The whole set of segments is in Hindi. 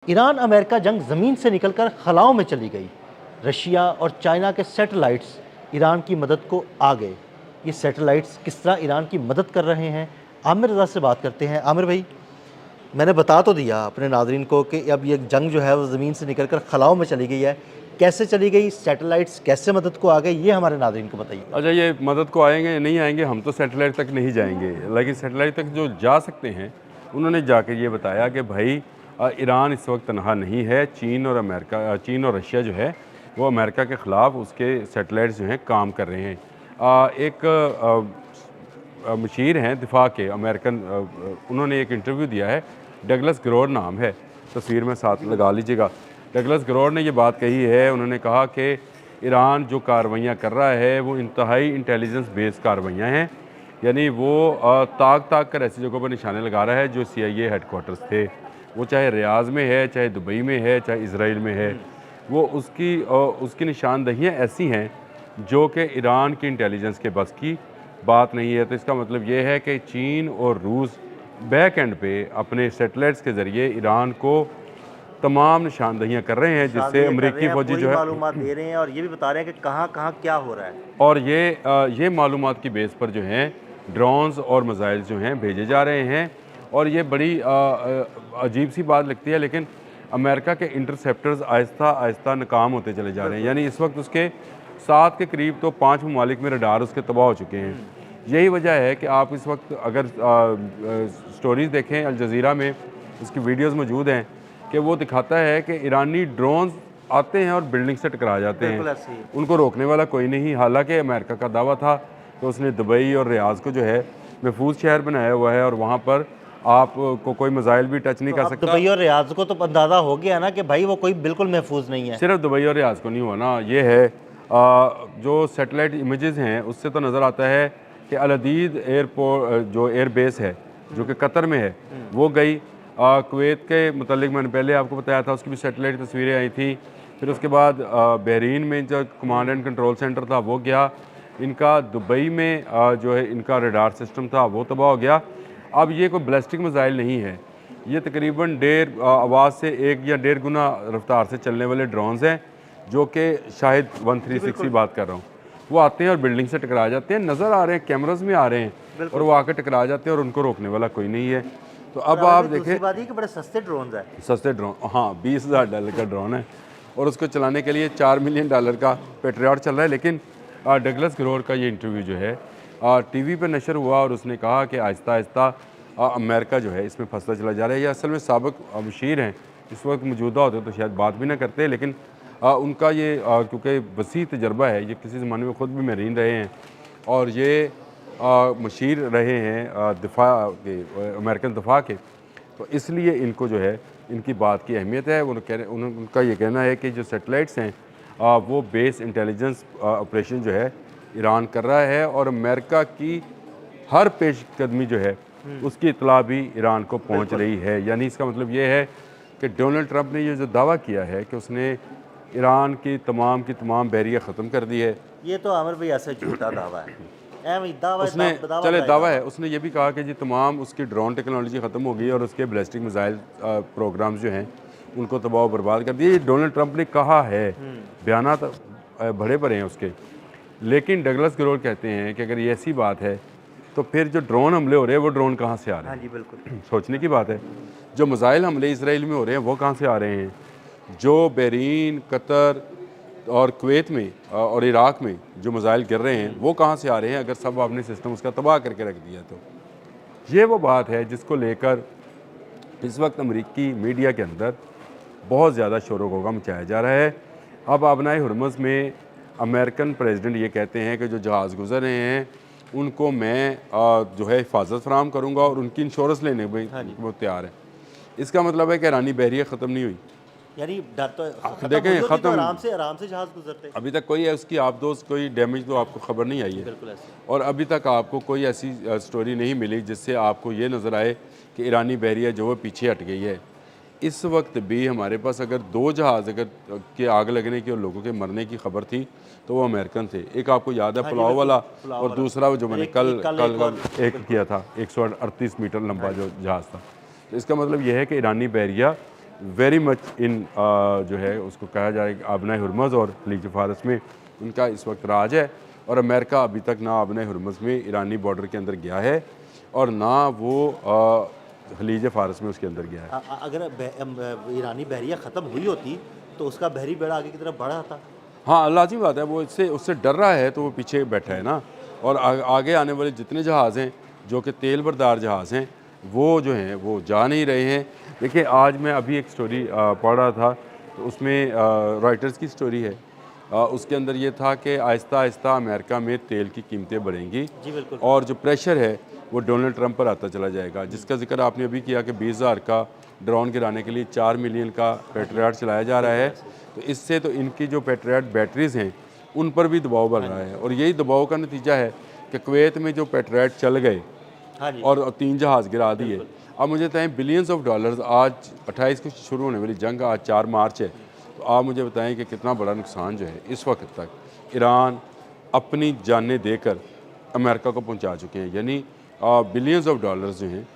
ईरान अमेरिका जंग ज़मीन से निकलकर खलाओं में चली गई। रशिया और चाइना के सैटेलाइट्स ईरान की मदद को आ गए। ये सैटेलाइट्स किस तरह ईरान की मदद कर रहे हैं, आमिर रज़ा से बात करते हैं। आमिर भाई, मैंने बता तो दिया अपने नाज़रीन को कि अब ये जंग जो है वो ज़मीन से निकलकर खलाओं में चली गई है। कैसे चली गई, सैटेलाइट्स कैसे मदद को आ गई, ये हमारे नाज़रीन को बताइए। अच्छा, ये मदद को आएंगे या नहीं आएंगे, हम तो सैटेलाइट तक नहीं जाएंगे, लेकिन सैटेलाइट तक जो जा सकते हैं उन्होंने जाकर ये बताया कि भाई ईरान इस वक्त तनहा नहीं है। चीन और रशिया जो है वो अमेरिका के ख़िलाफ़ उसके सैटेलाइट्स जो हैं काम कर रहे हैं। एक मशीर हैं दिफा के अमेरिकन, उन्होंने एक इंटरव्यू दिया है, डगलस ग्रोर नाम है, तस्वीर में साथ लगा लीजिएगा। डगलस ग्रोर ने ये बात कही है, उन्होंने कहा कि ईरान जो कार्रवाइयाँ कर रहा है वो इंतहाई इंटेलिजेंस बेस्ड कार्रवाइयाँ हैं, यानी वो ताक कर ऐसी जगहों पर निशाने लगा रहा है जो CIA हेडकोार्टर्स थे, वो चाहे रियाज में है, चाहे दुबई में है, चाहे इसराइल में है। वो उसकी निशानदहियाँ ऐसी हैं जो कि ईरान की इंटेलिजेंस के बस की बात नहीं है। तो इसका मतलब ये है कि चीन और रूस बैक एंड पे अपने सैटेलाइट्स के ज़रिए ईरान को तमाम निशानदहियाँ कर रहे हैं, जिससे अमेरिकी फौजी जो है मालूमात दे रहे हैं और ये भी बता रहे हैं कि कहाँ कहाँ क्या हो रहा है। और ये मालूमात की बेस पर जो हैं ड्रोन्स और मिसाइल जो हैं भेजे जा रहे हैं। और ये बड़ी अजीब सी बात लगती है, लेकिन अमेरिका के इंटरसेप्टर्स आहिस्ता आहिस्ता नाकाम होते चले जा रहे हैं। यानी इस वक्त उसके 7 के करीब तो 5 ममालिक में रडार उसके तबाह हो चुके हैं। यही वजह है कि आप इस वक्त अगर स्टोरीज़ देखें, अल जज़ीरा में उसकी वीडियोज़ मौजूद हैं कि वो दिखाता है कि ईरानी ड्रोन्स आते हैं और बिल्डिंग से टकरा जाते हैं, उनको रोकने वाला कोई नहीं। हालांकि अमेरिका का दावा था कि उसने दुबई और रियाज को जो है महफूज शहर बनाया हुआ है और वहाँ पर आपको कोई मिसाइल भी टच नहीं कर सकता। दुबई और रियाज को तो अंदाज़ा हो गया ना कि भाई वो कोई बिल्कुल महफूज नहीं है। सिर्फ दुबई और रियाज को नहीं हुआ ना, ये है जो सैटेलाइट इमेजेस हैं उससे तो नज़र आता है कि अल अदीद एयरपोर्ट जो एयरबेस है जो कि कतर में है वो गई। कुवैत के मतलब मैंने पहले आपको बताया था, उसकी भी सैटेलाइट तस्वीरें आई थी। फिर उसके बाद बहरीन में जो कमांड एंड कंट्रोल सेंटर था वो गया। इनका दुबई में जो है इनका रडार सिस्टम था वो तबाह हो गया। अब ये कोई बैलिस्टिक मिसाइल नहीं है, ये तकरीबन 1.5 आवाज़ से 1 या 1.5 गुना रफ्तार से चलने वाले ड्रोन्स हैं, जो कि शायद 136 की बात कर रहा हूँ। वो आते हैं और बिल्डिंग से टकरा जाते हैं, नज़र आ रहे हैं, कैमराज में आ रहे हैं, और वो आकर टकरा जाते हैं और उनको रोकने वाला कोई नहीं है। तो अब आप देखें, बात है कि बड़े सस्ते ड्रोन है। सस्ते ड्रोन, हाँ, $20,000 का ड्रोन है और उसको चलाने के लिए $4 मिलियन का पेट्रियट चल रहा है। लेकिन डगलस ग्रोर का ये इंटरव्यू जो है TV पे नशर हुआ और उसने कहा कि आहिस्ता आहिस्ता अमेरिका जो है इसमें फंसता चला जा रहा है। ये असल में साबिक मशीर हैं, इस वक्त मौजूदा होते तो शायद बात भी ना करते, लेकिन उनका ये क्योंकि वसी तजर्बा है, ये किसी ज़माने में ख़ुद भी मरीन रहे हैं और ये मशीर रहे हैं दिफा के, अमेरिकन दिफा के, तो इसलिए इनको जो है इनकी बात की अहमियत है। उनका ये कहना है कि जो सैटेलाइट्स हैं वो बेस इंटेलिजेंस ऑपरेशन जो है ईरान कर रहा है और अमेरिका की हर पेशकदमी जो है उसकी इतला भी ईरान को पहुंच रही है। यानी इसका मतलब ये है कि डोनाल्ड ट्रंप ने ये जो दावा किया है कि उसने ईरान की तमाम बहरिया ख़त्म कर दी है, ये तो आमिर भाई ऐसे झूठा दावा है। उसने दावा है, उसने ये भी कहा कि जी तमाम उसकी ड्रोन टेक्नोलॉजी ख़त्म हो गई और उसके बैलिस्टिक मिसाइल प्रोग्राम्स जो हैं उनको तबाह बर्बाद कर दिए। डोनाल्ड ट्रंप ने कहा है, बयानात बड़े बड़े हैं उसके। लेकिन डगलस ग्रोर कहते हैं कि अगर ये ऐसी बात है तो फिर जो ड्रोन हमले हो रहे हैं वो ड्रोन कहाँ से आ रहे हैं? हाँ जी, बिल्कुल सोचने की बात है। जो मिसाइल हमले इसराइल में हो रहे हैं वो कहाँ से आ रहे हैं? जो बहरीन, कतर और कुवैत में और इराक़ में जो मिसाइल गिर रहे हैं वो कहाँ से आ रहे हैं? अगर सब आपने सिस्टम उसका तबाह करके रख दिया तो ये वो बात है जिसको लेकर इस वक्त अमेरिकी मीडिया के अंदर बहुत ज़्यादा शोर गोगा मचाया जा रहा है। अब आबनाए हुरमुज़ में अमेरिकन प्रेसिडेंट ये कहते हैं कि जो जहाज़ गुजर रहे हैं उनको मैं जो है हिफाजत फराहम करूँगा और उनकी इंश्योरेंस लेने में वो तैयार है। इसका मतलब है कि ईरानी बहरिया ख़त्म नहीं हुई, यानी डर तो देखें ख़त्म, तो आराम से जहाज़ गुजरते अभी तक कोई है उसकी आप दोस्त कोई डैमेज तो आपको ख़बर नहीं आई है। और अभी तक आपको कोई ऐसी स्टोरी नहीं मिली जिससे आपको ये नज़र आए कि ईरानी बहरिया जो है पीछे हट गई है। इस वक्त भी हमारे पास अगर 2 जहाज़ अगर के आग लगने की और लोगों के मरने की खबर थी तो वो अमेरिकन थे। एक आपको याद है पुलाव वाला, और दूसरा जो मैंने कल एक किया था 138 मीटर लंबा जो जहाज़ था। तो इसका मतलब यह है कि ईरानी बहरिया वेरी मच इन जो है उसको कहा जाए आबना हुरमज़ और खलीज फारस में उनका इस वक्त राज है। और अमेरिका अभी तक ना आबना हुरमज़ में ईरानी बॉर्डर के अंदर गया है और ना वो खलीज फारस में उसके अंदर गया है। अगर ईरानी बहरिया ख़त्म हुई होती तो उसका बहरी बेड़ा आगे की तरफ बढ़ा था। हाँ, लाज़मी बात है, वो इससे उससे डर रहा है तो वो पीछे बैठा है ना। और आगे आने वाले जितने जहाज़ हैं जो कि तेल बरदार जहाज़ हैं वो जो हैं वो जा नहीं रहे हैं। देखिए, आज मैं अभी एक स्टोरी पढ़ रहा था, तो उसमें रॉयटर्स की स्टोरी है। उसके अंदर ये था कि आहिस्ता आहिस्ता अमेरिका में तेल की कीमतें बढ़ेंगी जी बिल्कुल। और जो प्रेशर है वो डोनाल्ड ट्रंप पर आता चला जाएगा, जिसका जिक्र आपने अभी किया कि 20,000 का ड्रोन गिराने के लिए 4 मिलियन का पेट्रियट चलाया जा रहा है। तो इससे तो इनकी जो पेट्रियट बैटरीज़ हैं उन पर भी दबाव बढ़ रहा है और यही दबाव का नतीजा है कि कुवैत में जो पेट्रियट चल गए हाँ जी। और 3 जहाज़ गिरा दिए। अब मुझे बताएं, बिलियंस ऑफ डॉलर्स, आज 28 को शुरू होने वाली जंग आज 4 मार्च है, तो आप मुझे बताएं कि कितना बड़ा नुकसान जो है इस वक्त तक ईरान अपनी जानें देकर अमेरिका को पहुंचा चुके हैं। यानी बिलियंस ऑफ डॉलर्स जो हैं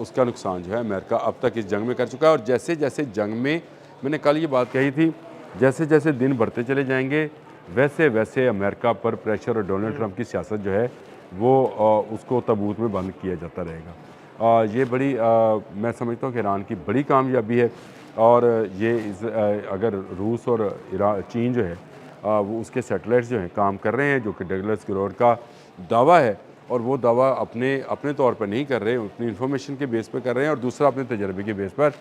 उसका नुकसान जो है अमेरिका अब तक इस जंग में कर चुका है। और जैसे जैसे जंग में, मैंने कल ये बात कही थी, जैसे जैसे दिन बढ़ते चले जाएंगे वैसे वैसे अमेरिका पर प्रेशर और डोनाल्ड ट्रंप की सियासत जो है वो उसको ताबूत में बंद किया जाता रहेगा। ये बड़ी मैं समझता हूँ कि ईरान की बड़ी कामयाबी है। और ये अगर रूस और चीन जो है वो उसके सैटेलाइट्स जो हैं काम कर रहे हैं, जो कि डगलस ग्रोवर का दावा है, और वो दावा अपने तौर पर नहीं कर रहे, अपनी इन्फॉर्मेशन के बेस पर कर रहे हैं और दूसरा अपने तजर्बे के बेस पर।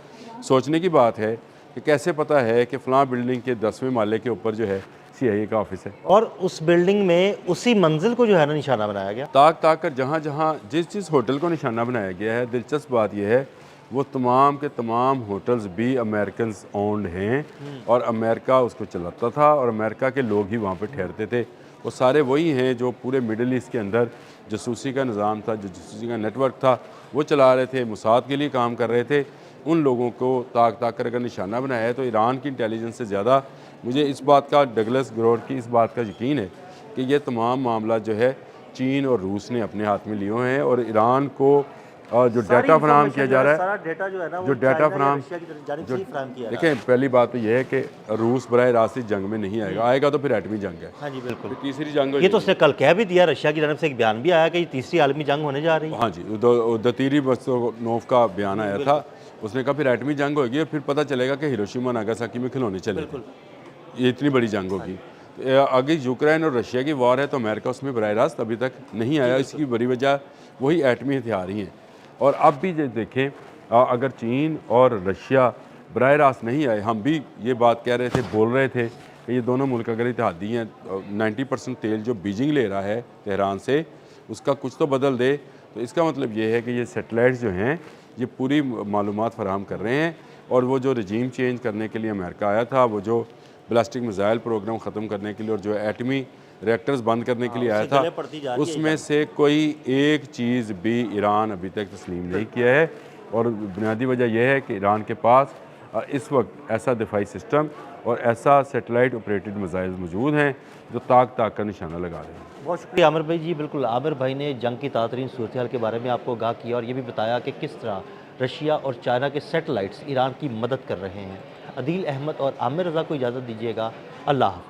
सोचने की बात है कि कैसे पता है कि फ़लाँ बिल्डिंग के 10वें माले के ऊपर जो है CIA का ऑफिस है, और उस बिल्डिंग में उसी मंजिल को जो है ना निशाना बनाया गया। ताक कर जहाँ जहाँ जिस होटल को निशाना बनाया गया है, दिलचस्प बात यह है वो तमाम के तमाम होटल्स भी अमेरिकन ओन्ड हैं और अमेरिका उसको चलाता था और अमेरिका के लोग ही वहाँ पे ठहरते थे। वो सारे वही हैं जो पूरे मिडल ईस्ट के अंदर जासूसी का निज़ाम था, जो जासूसी का नेटवर्क था वो चला रहे थे, मुसाद के लिए काम कर रहे थे। उन लोगों को ताक कर अगर निशाना बनाया है तो ईरान की इंटेलिजेंस से ज़्यादा मुझे इस बात का, डगलस ग्रोवर की इस बात का यकीन है कि ये तमाम मामला जो है चीन और रूस ने अपने हाथ में लिए हुए हैं। और ईरान को जो डाटा फराहम किया जा रहा है, सारा डेटा जो है ना जो डाटा फराहम, जो किया देखें, पहली बात तो यह है कि रूस बराह रास्त इस जंग में नहीं आएगा, आएगा तो फिर एटमी जंग है। हाँ जी बिल्कुल। फिर तीसरी जंग ये तो उसने कल कह भी दिया, रशिया की तरफ से एक बयान भी आया कि ये तीसरी आलमी जंग होने जा रही है। हाँ जी, दतीरी बस्तोनोव का बयान आया था, उसने कहा फिर एटमी जंग होगी और फिर पता चलेगा कि हिरोशिमा नागासाकी में खिलौने चले थे। ये इतनी बड़ी जंग होगी। आगे यूक्रेन और रशिया की वॉर है तो अमेरिका उसमें बराह रास्त अभी तक नहीं आया। इसकी बड़ी वजह वही एटमी हथियार ही हैं। और अब भी जो देखें, अगर चीन और रशिया बराह रास्त नहीं आए, हम भी ये बात कह रहे थे, बोल रहे थे कि ये दोनों मुल्क अगर इत्तेहादी हैं, 90% तेल जो बीजिंग ले रहा है तेहरान से, उसका कुछ तो बदल दे, तो इसका मतलब ये है कि ये सैटेलाइट्स जो हैं ये पूरी मालूमात फराहम कर रहे हैं। और वो जो रजीम चेंज करने के लिए अमेरिका आया था, वो जो बैलिस्टिक मिसाइल प्रोग्राम ख़त्म करने के लिए और जो एटमी रिएक्टर्स बंद करने के लिए आया था, उसमें से कोई एक चीज़ भी ईरान अभी तक तस्लीम नहीं किया है। और बुनियादी वजह यह है कि ईरान के पास इस वक्त ऐसा दिफाई सिस्टम और ऐसा सेटेलाइट ऑपरेटेड मिसाइल मौजूद हैं जो ताक का निशाना लगा रहे हैं। बहुत शुक्रिया आमिर भाई जी। बिल्कुल, आमिर भाई ने जंग की तातरीन सूरत हाल के बारे में आपको आगाह किया और ये भी बताया कि किस तरह रशिया और चाइना के सैटेलाइट्स ईरान की मदद कर रहे हैं। अदील अहमद और आमिर रज़ा को इजाज़त दीजिएगा। अल्लाह हाफ़िज़।